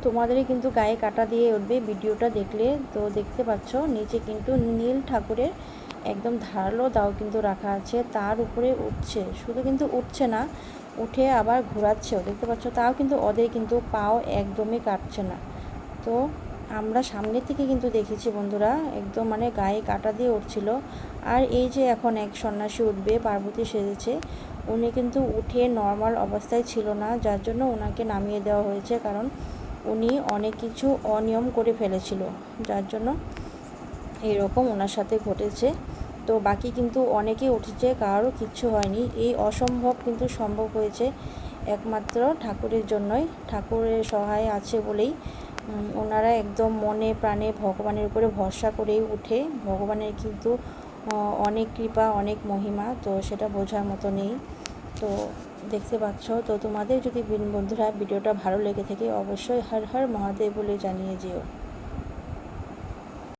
তোমাদেরই কিন্তু গায়ে কাটা দিয়ে উঠবে ভিডিওটা দেখলে। তো দেখতে পাচ্ছ নিচে কিন্তু নীল ঠাকুরের একদম ধারালো দাও কিন্তু রাখা আছে, তার উপরে উঠছে, শুধু কিন্তু উঠছে না, উঠে আবার ঘোরাচ্ছেও, দেখতে পাচ্ছ। তাও কিন্তু ওদের কিন্তু পাও একদমই কাটছে না। তো আমরা সামনে থেকে কিন্তু দেখেছি বন্ধুরা, একদম মানে গায়ে কাটা দিয়ে উঠছিল। আর এই যে এখন এক সন্ন্যাসী উঠবে, পার্বতী সেজেছে, উনি কিন্তু উঠে নর্মাল অবস্থায় ছিল না, যার জন্য ওনাকে নামিয়ে দেওয়া হয়েছে, কারণ উনি অনেক কিছু অনিয়ম করে ফেলেছিল, যার জন্য এরকম ওনার সাথে ঘটেছে। তো বাকি কিন্তু অনেকেই উঠেছে, কারোর কিচ্ছু হয়নি। এই অসম্ভব কিন্তু সম্ভব হয়েছে একমাত্র ঠাকুরের জন্যই, ঠাকুরের সহায় আছে বলেই ওনারা একদম মনে প্রাণে ভগবানের উপরে ভরসা করেই উঠে। ভগবানের কিন্তু অনেক কৃপা, অনেক মহিমা, তো সেটা বোঝার মতো নেই। তো দেখতে পাচ্ছ। তো তোমাদের যদি বন্ধুরা ভিডিওটা ভালো লেগে থাকে অবশ্যই হর হর মহাদেব বলে জানিয়ে যেও।